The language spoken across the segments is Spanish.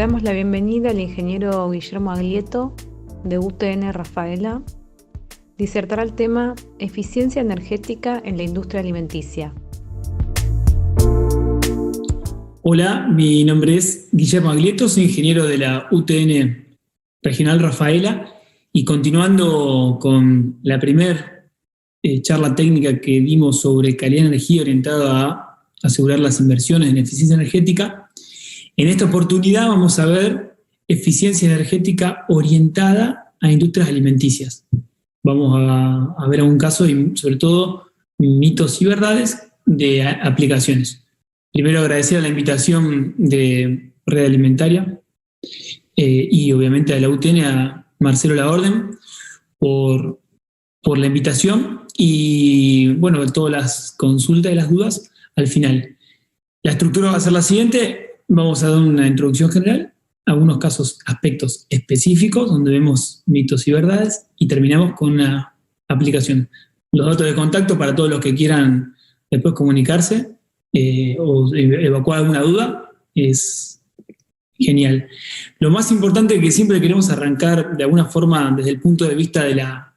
damos la bienvenida al ingeniero Guillermo Aglieto, de UTN Rafaela. Disertará el tema Eficiencia energética en la industria alimenticia. Hola, mi nombre es Guillermo Aglieto, soy ingeniero de la UTN Regional Rafaela y continuando con la primera charla técnica que dimos sobre calidad de energía orientada a asegurar las inversiones en eficiencia energética, en esta oportunidad vamos a ver eficiencia energética orientada a industrias alimenticias. Vamos a ver un caso y sobre todo mitos y verdades de aplicaciones. Primero agradecer la invitación de Red Alimentaria y obviamente a la UTN, a Marcelo Laorden, por la invitación y bueno, todas las consultas y las dudas al final. La estructura va a ser la siguiente. Vamos a dar una introducción general, algunos casos, aspectos específicos donde vemos mitos y verdades y terminamos con una aplicación. Los datos de contacto para todos los que quieran después comunicarse o evacuar alguna duda es genial. Lo más importante que siempre queremos arrancar de alguna forma desde el punto de vista de la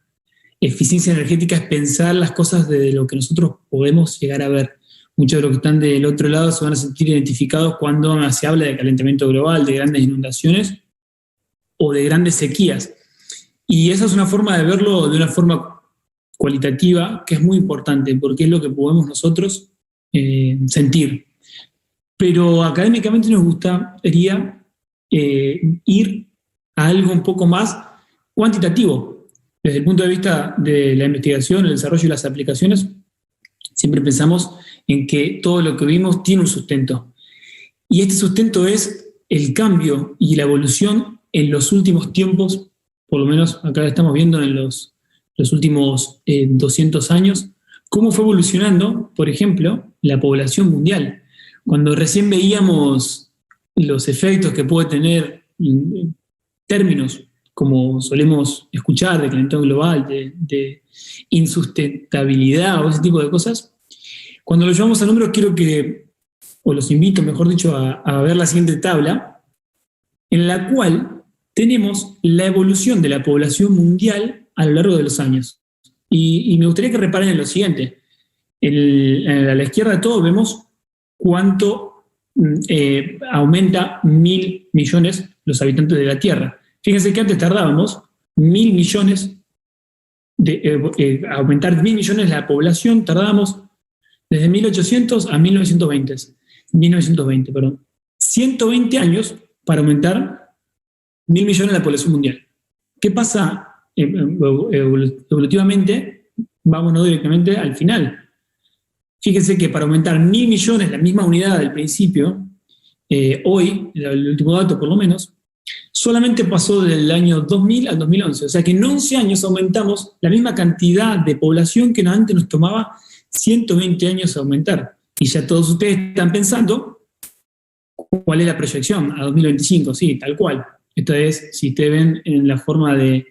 eficiencia energética es pensar las cosas desde lo que nosotros podemos llegar a ver. Muchos de los que están del otro lado se van a sentir identificados cuando se habla de calentamiento global, de grandes inundaciones o de grandes sequías. Y esa es una forma de verlo de una forma cualitativa que es muy importante porque es lo que podemos nosotros sentir. Pero académicamente nos gustaría ir a algo un poco más cuantitativo. Desde el punto de vista de la investigación, el desarrollo y las aplicaciones, siempre pensamos en que todo lo que vimos tiene un sustento. Y este sustento es el cambio y la evolución en los últimos tiempos, por lo menos acá estamos viendo en los últimos 200 años, cómo fue evolucionando, por ejemplo, la población mundial. Cuando recién veíamos los efectos que puede tener términos como solemos escuchar, de calentamiento global, de insustentabilidad o ese tipo de cosas, cuando lo llevamos a números los invito, mejor dicho, a ver la siguiente tabla, en la cual tenemos la evolución de la población mundial a lo largo de los años. Y me gustaría que reparen en lo siguiente. A la izquierda de todo vemos cuánto aumenta 1.000 millones los habitantes de la Tierra. Fíjense que antes tardábamos 1.000 millones, aumentar 1.000 millones la población, tardábamos desde 1800 a 1920, 120 años para aumentar 1.000 millones la población mundial. ¿Qué pasa evolutivamente? Vámonos directamente al final. Fíjense que para aumentar 1.000 millones, la misma unidad del principio, hoy, el último dato por lo menos, solamente pasó del año 2000 al 2011. O sea que en 11 años aumentamos la misma cantidad de población que antes nos tomaba 120 años aumentar. Y ya todos ustedes están pensando cuál es la proyección a 2025. Sí, tal cual. Esto es, si ustedes ven en la forma de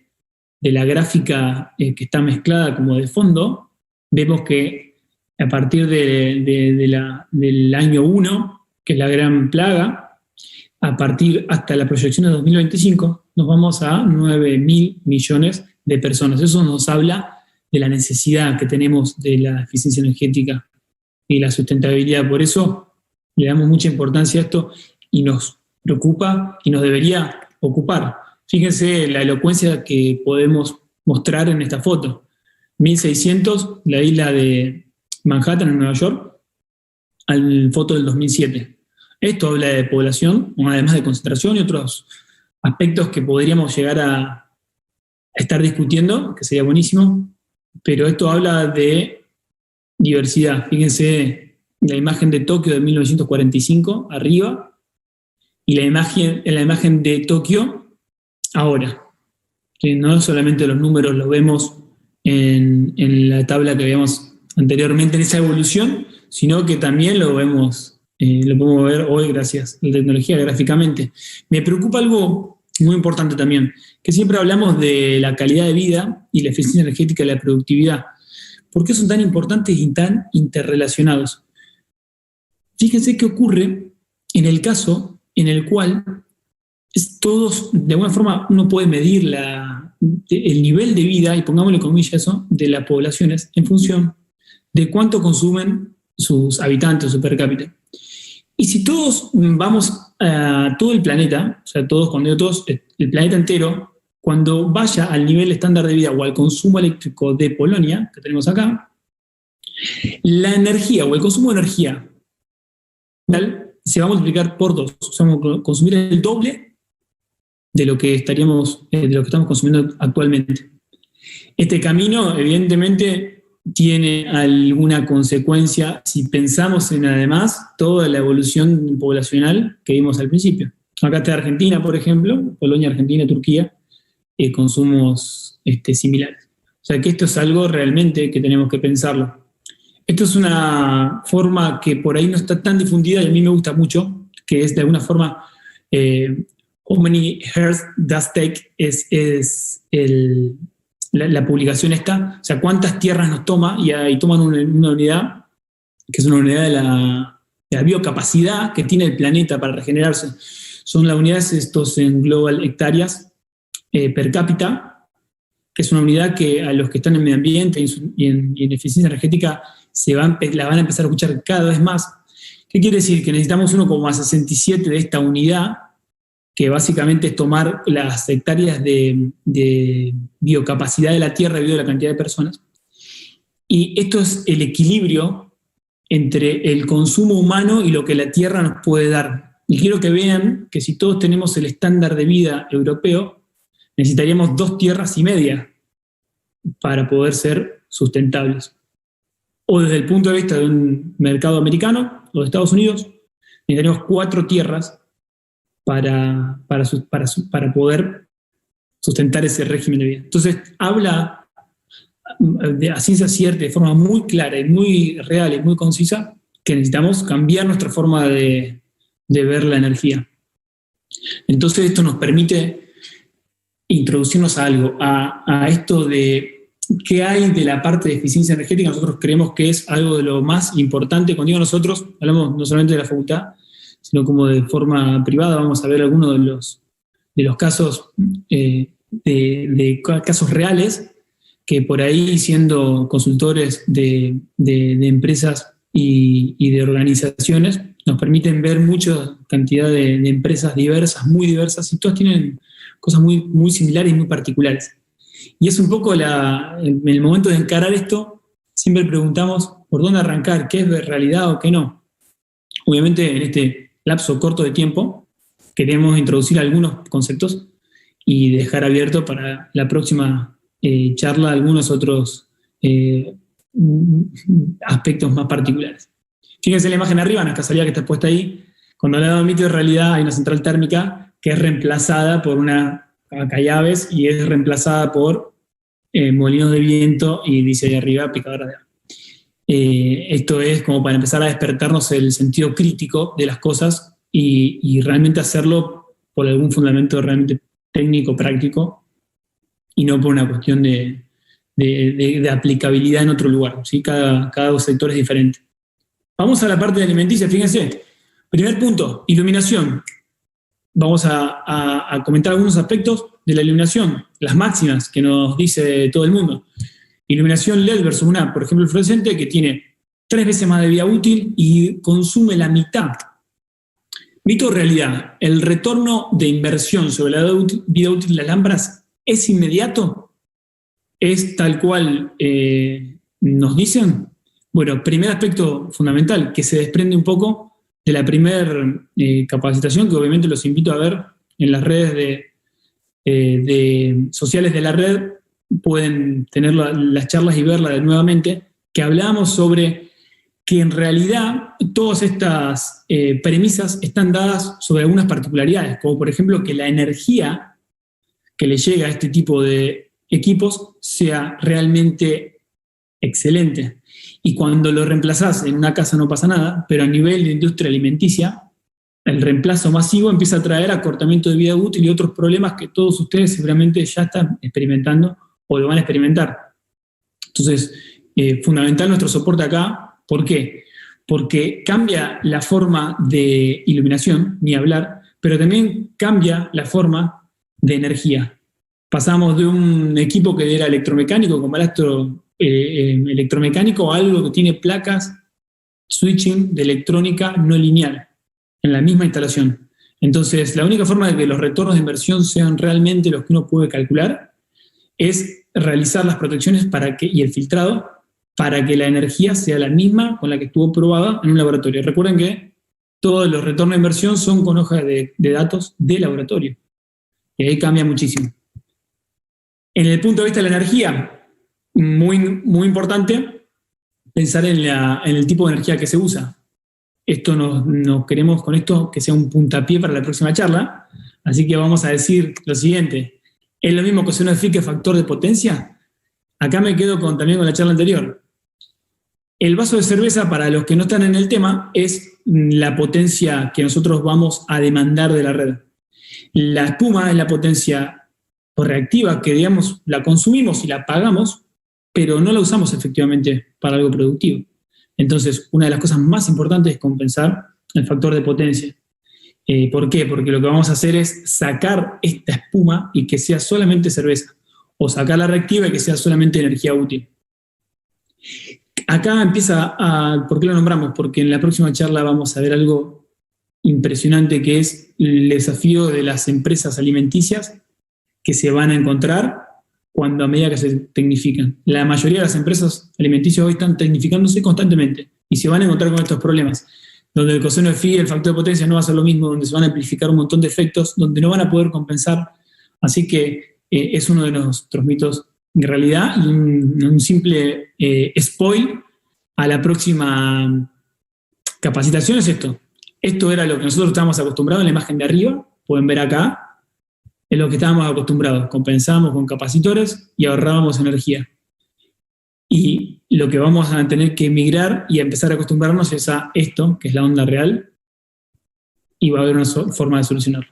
la gráfica que está mezclada como de fondo, vemos que a partir del año 1, que es la gran plaga, a partir hasta la proyección de 2025, nos vamos a 9.000 millones de personas. Eso nos habla de la necesidad que tenemos de la eficiencia energética y la sustentabilidad. Por eso le damos mucha importancia a esto y nos preocupa y nos debería ocupar. Fíjense la elocuencia que podemos mostrar en esta foto. 1600, la isla de Manhattan en Nueva York, al foto del 2007. Esto habla de población, además de concentración y otros aspectos que podríamos llegar a estar discutiendo, que sería buenísimo, pero esto habla de diversidad. Fíjense la imagen de Tokio de 1945 arriba y la imagen de Tokio ahora. Que no solamente los números los vemos en la tabla que veíamos anteriormente en esa evolución, sino que también lo podemos ver hoy gracias a la tecnología gráficamente. Me preocupa algo muy importante también, que siempre hablamos de la calidad de vida y la eficiencia energética y la productividad. ¿Por qué son tan importantes y tan interrelacionados? Fíjense qué ocurre en el caso en el cual todos, de alguna forma, uno puede medir el nivel de vida, y pongámosle comillas eso, de las poblaciones en función de cuánto consumen sus habitantes, su per cápita. Y si todos vamos a todo el planeta, o sea, todos, cuando digo todos, el planeta entero, cuando vaya al nivel estándar de vida o al consumo eléctrico de Polonia, que tenemos acá, la energía o el consumo de energía se va a multiplicar por 2. O sea, vamos a consumir el doble de lo que estamos consumiendo actualmente. Este camino, evidentemente, tiene alguna consecuencia si pensamos en, además, toda la evolución poblacional que vimos al principio. Acá está Argentina, por ejemplo, Polonia, Argentina, Turquía, consumos similares. O sea que esto es algo realmente que tenemos que pensarlo. Esto es una forma que por ahí no está tan difundida y a mí me gusta mucho, que es de alguna forma How Many Earth Does Take, la publicación esta, o sea, cuántas tierras nos toma, y ahí toman una unidad, que es una unidad de la biocapacidad que tiene el planeta para regenerarse. Son las unidades estos en global hectáreas per cápita, que es una unidad que a los que están en medio ambiente y en eficiencia energética la van a empezar a escuchar cada vez más. ¿Qué quiere decir? Que necesitamos 1,67 de esta unidad, que básicamente es tomar las hectáreas de biocapacidad de la Tierra debido a la cantidad de personas. Y esto es el equilibrio entre el consumo humano y lo que la Tierra nos puede dar. Y quiero que vean que si todos tenemos el estándar de vida europeo, necesitaríamos 2 tierras y media para poder ser sustentables. O desde el punto de vista de un mercado americano o de Estados Unidos, necesitaríamos 4 tierras para poder sustentar ese régimen de vida. Entonces, habla a ciencia cierta, de forma muy clara y muy real y muy concisa, que necesitamos cambiar nuestra forma de ver la energía. Entonces, esto nos permite introducirnos a algo, a esto de qué hay de la parte de eficiencia energética. Nosotros creemos que es algo de lo más importante. Cuando digo nosotros, hablamos no solamente de la facultad, sino como de forma privada. Vamos a ver algunos de los casos, de casos reales, que por ahí, siendo consultores de empresas y de organizaciones, nos permiten ver mucha cantidad de empresas diversas, muy diversas, y todas tienen cosas muy, muy similares y muy particulares. Y es un poco en el momento de encarar esto, siempre preguntamos por dónde arrancar, qué es realidad o qué no. Obviamente, en este lapso corto de tiempo, queremos introducir algunos conceptos y dejar abierto para la próxima charla algunos otros aspectos más particulares. Fíjense la imagen arriba, en la casualidad que está puesta ahí. Cuando hablamos de mito de realidad, hay una central térmica que es reemplazada por acá hay aves, y es reemplazada por molinos de viento, y dice ahí arriba picadoras de agua. Esto es como para empezar a despertarnos el sentido crítico de las cosas y realmente hacerlo por algún fundamento realmente técnico, práctico, y no por una cuestión de aplicabilidad en otro lugar, ¿sí? Cada sector es diferente. Vamos a la parte de alimenticia, fíjense. Primer punto, iluminación. Vamos a comentar algunos aspectos de la iluminación, las máximas que nos dice todo el mundo. Iluminación LED versus una, por ejemplo, el fluorescente, que tiene 3 veces más de vida útil y consume la mitad. Mito o realidad, ¿el retorno de inversión sobre la vida útil de las lámparas es inmediato? ¿Es tal cual nos dicen? Bueno, primer aspecto fundamental, que se desprende un poco de la primera capacitación, que obviamente los invito a ver en las redes sociales de la red. Pueden tener las charlas y verlas nuevamente, que hablábamos sobre que en realidad todas estas premisas están dadas sobre algunas particularidades, como por ejemplo que la energía que le llega a este tipo de equipos sea realmente excelente. Y cuando lo reemplazás en una casa no pasa nada, pero a nivel de industria alimenticia, el reemplazo masivo empieza a traer acortamiento de vida útil y otros problemas que todos ustedes seguramente ya están experimentando o lo van a experimentar. Entonces, fundamental nuestro soporte acá. ¿Por qué? Porque cambia la forma de iluminación, ni hablar, pero también cambia la forma de energía. Pasamos de un equipo que era electromecánico, como electromecánico, a algo que tiene placas, switching de electrónica no lineal, en la misma instalación. Entonces, la única forma de que los retornos de inversión sean realmente los que uno puede calcular es realizar las protecciones y el filtrado para que la energía sea la misma con la que estuvo probada en un laboratorio. Recuerden que todos los retornos de inversión son con hojas de datos de laboratorio. Y ahí cambia muchísimo. En el punto de vista de la energía, muy, muy importante pensar en el tipo de energía que se usa. Esto nos queremos con esto que sea un puntapié para la próxima charla, así que vamos a decir lo siguiente. ¿Es lo mismo coseno de phi que factor de potencia? Acá me quedo también con la charla anterior. El vaso de cerveza, para los que no están en el tema, es la potencia que nosotros vamos a demandar de la red. La espuma es la potencia reactiva que, digamos, la consumimos y la pagamos, pero no la usamos efectivamente para algo productivo. Entonces, una de las cosas más importantes es compensar el factor de potencia. ¿Por qué? Porque lo que vamos a hacer es sacar esta espuma y que sea solamente cerveza, o sacar la reactiva y que sea solamente energía útil. Acá empieza ¿por qué lo nombramos? Porque en la próxima charla vamos a ver algo impresionante, que es el desafío de las empresas alimenticias que se van a encontrar a medida que se tecnifican. La mayoría de las empresas alimenticias hoy están tecnificándose constantemente y se van a encontrar con estos problemas, donde el coseno de phi, el factor de potencia no va a ser lo mismo, donde se van a amplificar un montón de efectos, donde no van a poder compensar. Así que es uno de nuestros mitos en realidad, y un simple spoil a la próxima capacitación es esto. Esto era lo que nosotros estábamos acostumbrados en la imagen de arriba, pueden ver acá, es lo que estábamos acostumbrados. Compensábamos con capacitores y ahorrábamos energía. Y lo que vamos a tener que migrar y a empezar a acostumbrarnos es a esto, que es la onda real, y va a haber una forma de solucionarlo.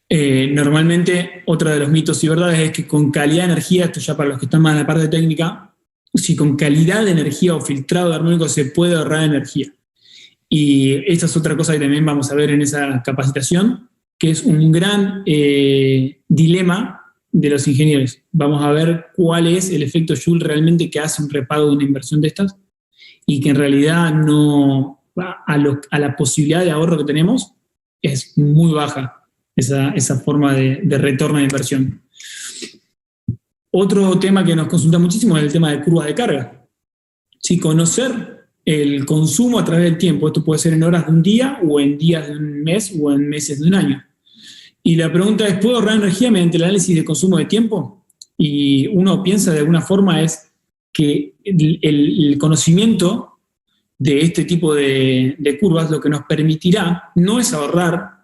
Normalmente, otro de los mitos y verdades es que con calidad de energía, esto ya para los que están más en la parte técnica, si con calidad de energía o filtrado armónico se puede ahorrar energía. Y esta es otra cosa que también vamos a ver en esa capacitación, que es un gran dilema de los ingenieros. Vamos a ver cuál es el efecto Joule realmente que hace un repago de una inversión de estas, y que en realidad no a la posibilidad de ahorro que tenemos es muy baja esa forma de retorno de inversión. Otro tema que nos consulta muchísimo es el tema de curvas de carga. Sí, conocer el consumo a través del tiempo. Esto puede ser en horas de un día, o en días de un mes, o en meses de un año. Y la pregunta es, ¿puedo ahorrar energía mediante el análisis de consumo de tiempo? Y uno piensa de alguna forma es que el conocimiento de este tipo de curvas lo que nos permitirá no es ahorrar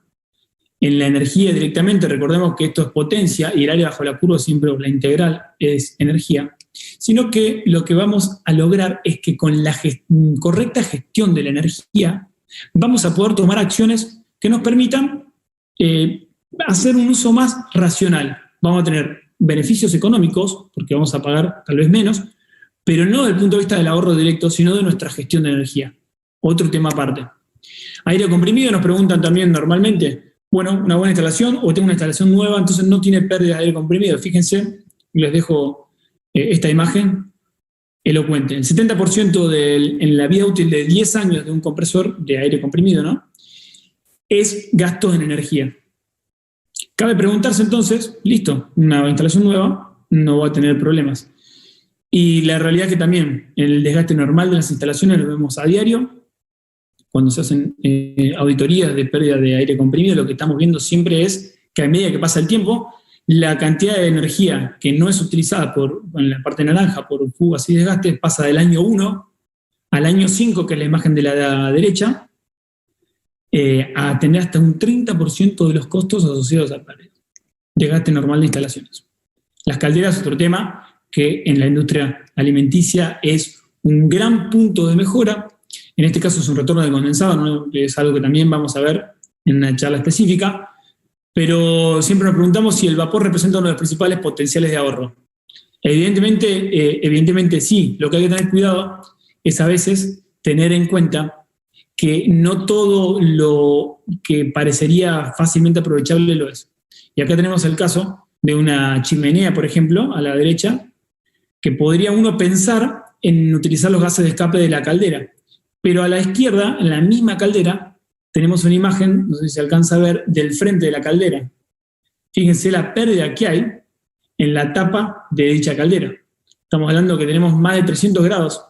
en la energía directamente. Recordemos que esto es potencia y el área bajo la curva siempre, la integral, es energía, sino que lo que vamos a lograr es que con la correcta gestión de la energía vamos a poder tomar acciones que nos permitan hacer un uso más racional. Vamos a tener beneficios económicos, porque vamos a pagar tal vez menos, pero no desde el punto de vista del ahorro directo, sino de nuestra gestión de energía. Otro tema aparte. Aire comprimido, nos preguntan también normalmente, bueno, una buena instalación o tengo una instalación nueva, entonces no tiene pérdida de aire comprimido. Fíjense, les dejo esta imagen elocuente. El 70% en la vida útil de 10 años de un compresor de aire comprimido, ¿no?, es gasto en energía. Cabe preguntarse entonces, listo, una instalación nueva no va a tener problemas. Y la realidad es que también el desgaste normal de las instalaciones lo vemos a diario. Cuando se hacen auditorías de pérdida de aire comprimido, lo que estamos viendo siempre es que a medida que pasa el tiempo, la cantidad de energía que no es utilizada en la parte naranja por fugas y desgastes pasa del año 1 al año 5, que es la imagen de la derecha, a tener hasta un 30% de los costos asociados al desgaste normal de instalaciones. Las calderas es otro tema que en la industria alimenticia es un gran punto de mejora. En este caso es un retorno de condensado, ¿no?, que es algo que también vamos a ver en una charla específica, pero siempre nos preguntamos si el vapor representa uno de los principales potenciales de ahorro. Evidentemente sí. Lo que hay que tener cuidado es a veces tener en cuenta que no todo lo que parecería fácilmente aprovechable lo es. Y acá tenemos el caso de una chimenea, por ejemplo, a la derecha, que podría uno pensar en utilizar los gases de escape de la caldera. Pero a la izquierda, en la misma caldera, tenemos una imagen, no sé si se alcanza a ver, del frente de la caldera. Fíjense la pérdida que hay en la tapa de dicha caldera. Estamos hablando que tenemos más de 300 grados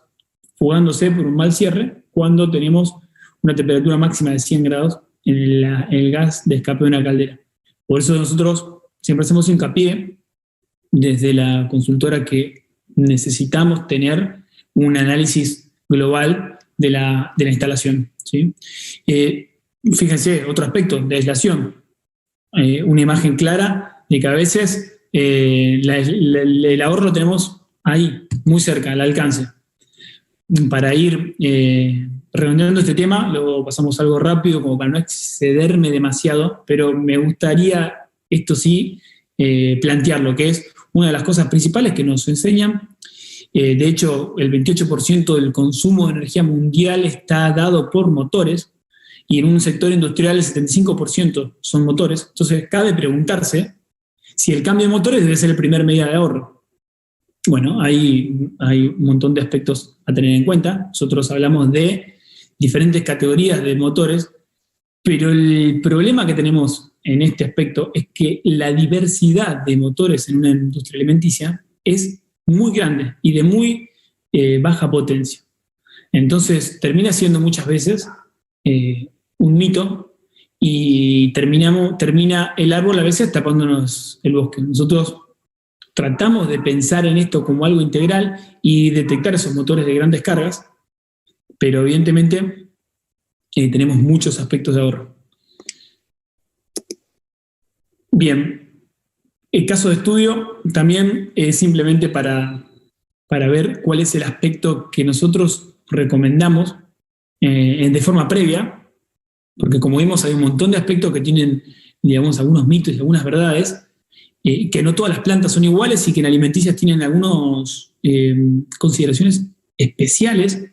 fugándose por un mal cierre cuando tenemos una temperatura máxima de 100 grados en el gas de escape de una caldera. Por eso nosotros siempre hacemos hincapié desde la consultora que necesitamos tener un análisis global de la instalación, ¿sí? Fíjense, otro aspecto de aislación. Una imagen clara de que a veces el ahorro lo tenemos ahí, muy cerca, al alcance. Para ir redondeando este tema, lo pasamos algo rápido como para no excederme demasiado, pero me gustaría, esto sí, plantearlo, que es una de las cosas principales que nos enseñan. De hecho, el 28% del consumo de energía mundial está dado por motores, y en un sector industrial el 75% son motores. Entonces, cabe preguntarse si el cambio de motores debe ser el primer medida de ahorro. Bueno, hay un montón de aspectos a tener en cuenta. Nosotros hablamos de diferentes categorías de motores, pero el problema que tenemos en este aspecto es que la diversidad de motores en una industria alimenticia es muy grande y de muy baja potencia. Entonces, termina siendo muchas veces un mito y termina el árbol a veces tapándonos el bosque. Nosotros tratamos de pensar en esto como algo integral y detectar esos motores de grandes cargas, pero evidentemente tenemos muchos aspectos de ahorro. Bien, el caso de estudio también es simplemente para ver cuál es el aspecto que nosotros recomendamos de forma previa, porque como vimos hay un montón de aspectos que tienen, digamos, algunos mitos y algunas verdades, que no todas las plantas son iguales y que en alimenticias tienen algunas consideraciones especiales,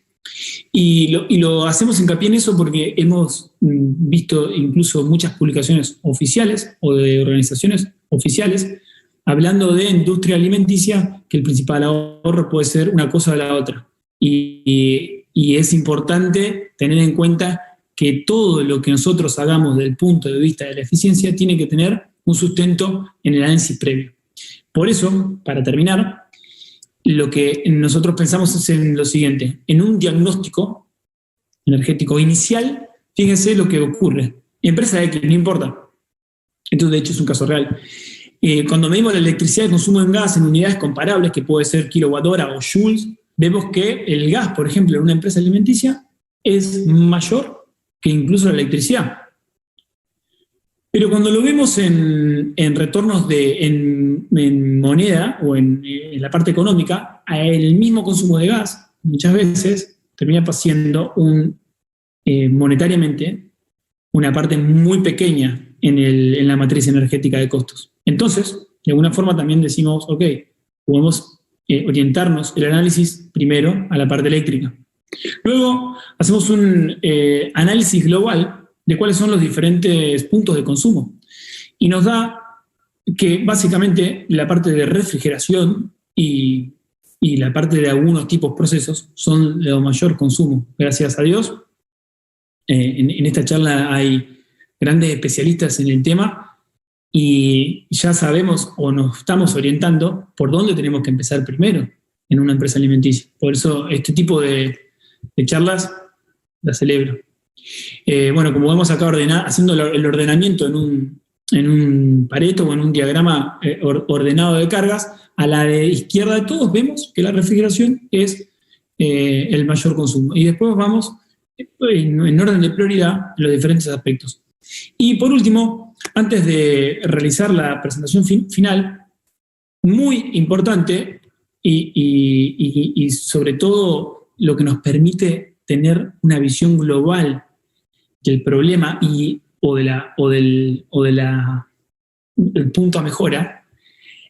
y lo hacemos hincapié en eso porque hemos visto incluso muchas publicaciones oficiales o de organizaciones oficiales hablando de industria alimenticia, que el principal ahorro puede ser una cosa o la otra. Y es importante tener en cuenta que todo lo que nosotros hagamos desde el punto de vista de la eficiencia tiene que tener un sustento en el análisis previo. Por eso, para terminar, lo que nosotros pensamos es en lo siguiente: en un diagnóstico energético inicial, fíjense lo que ocurre. Empresa X, no importa. Esto de hecho es un caso real. Cuando medimos la electricidad de consumo en gas en unidades comparables, que puede ser kilowatt-hora o joules, vemos que el gas, por ejemplo, en una empresa alimenticia es mayor que incluso la electricidad. Pero cuando lo vemos en retornos en moneda o en la parte económica, el mismo consumo de gas muchas veces termina siendo monetariamente una parte muy pequeña en la matriz energética de costos. Entonces, de alguna forma también decimos, ok, podemos orientarnos el análisis primero a la parte eléctrica. Luego hacemos un análisis global de cuáles son los diferentes puntos de consumo. Y nos da que básicamente la parte de refrigeración y la parte de algunos tipos de procesos son de mayor consumo. Gracias a Dios, en esta charla hay grandes especialistas en el tema y ya sabemos o nos estamos orientando por dónde tenemos que empezar primero en una empresa alimenticia. Por eso este tipo de charlas las celebro. Bueno, como vemos acá haciendo el ordenamiento en un Pareto o en un diagrama ordenado de cargas, a la de izquierda de todos vemos que la refrigeración es el mayor consumo. Y después vamos en orden de prioridad los diferentes aspectos. Y por último, antes de realizar la presentación final, muy importante y sobre todo lo que nos permite tener una visión global del problema o del punto a mejora,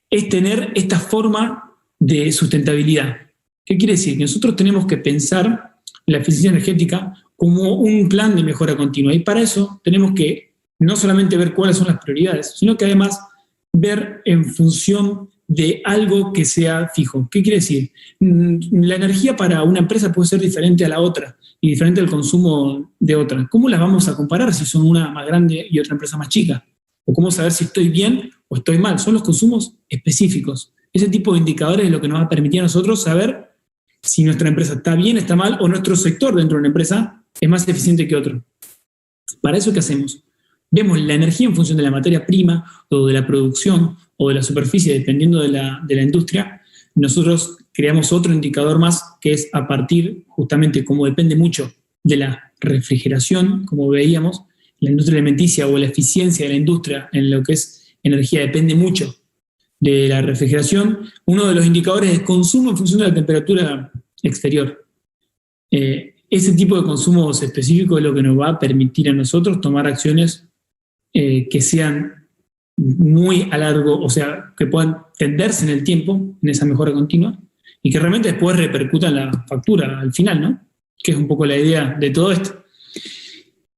es tener esta forma de sustentabilidad. ¿Qué quiere decir? Que nosotros tenemos que pensar la eficiencia energética como un plan de mejora continua. Y para eso tenemos que no solamente ver cuáles son las prioridades, sino que además ver en función de algo que sea fijo. ¿Qué quiere decir? La energía para una empresa puede ser diferente a la otra y diferente al consumo de otra. ¿Cómo las vamos a comparar si son una más grande y otra empresa más chica? ¿O cómo saber si estoy bien o estoy mal? Son los consumos específicos. Ese tipo de indicadores es lo que nos va a permitir a nosotros saber si nuestra empresa está bien, está mal, o nuestro sector dentro de una empresa es más eficiente que otro. Para eso, ¿qué hacemos? Vemos la energía en función de la materia prima o de la producción o de la superficie, dependiendo de la industria. Nosotros creamos otro indicador más, que es a partir, justamente, como depende mucho de la refrigeración, como veíamos, la industria alimenticia o la eficiencia de la industria en lo que es energía depende mucho de la refrigeración. Uno de los indicadores es consumo en función de la temperatura exterior. Ese tipo de consumos específicos es lo que nos va a permitir a nosotros tomar acciones que sean muy a largo, o sea, que puedan tenderse en el tiempo, en esa mejora continua, y que realmente después repercutan la factura al final, ¿no? Que es un poco la idea de todo esto.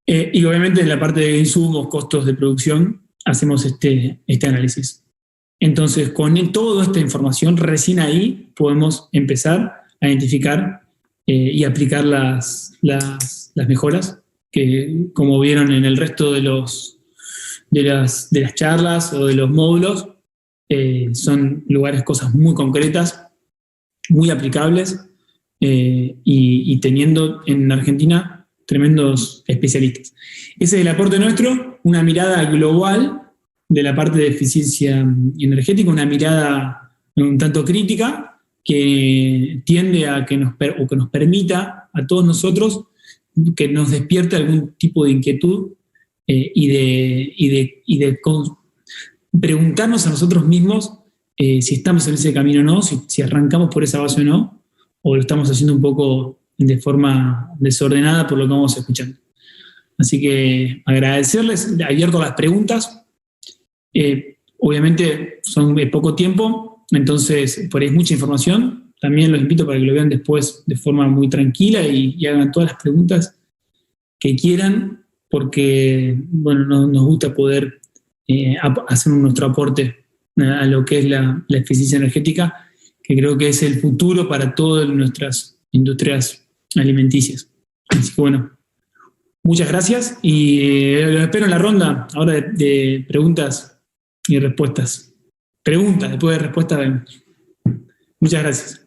Y obviamente en la parte de insumos, costos de producción, hacemos este análisis. Entonces, con toda esta información, recién ahí podemos empezar a identificar y aplicar las mejoras que, como vieron en el resto de las charlas o de los módulos, son lugares, cosas muy concretas, muy aplicables, y teniendo en Argentina tremendos especialistas. Ese es el aporte nuestro, una mirada global de la parte de eficiencia energética, una mirada un tanto crítica que tiende a que nos permita a todos nosotros que nos despierte algún tipo de inquietud y de preguntarnos a nosotros mismos si estamos en ese camino o no, si arrancamos por esa base o no, o lo estamos haciendo un poco de forma desordenada por lo que vamos escuchando. Así que agradecerles, abierto a las preguntas. Obviamente son de poco tiempo, entonces por ahí es mucha información. También los invito para que lo vean después de forma muy tranquila y hagan todas las preguntas que quieran, porque bueno, nos gusta poder hacer nuestro aporte a lo que es la eficiencia energética, que creo que es el futuro para todas nuestras industrias alimenticias. Así que bueno, muchas gracias y los espero en la ronda ahora de preguntas y respuestas. Preguntas, después de respuestas vemos. Muchas gracias.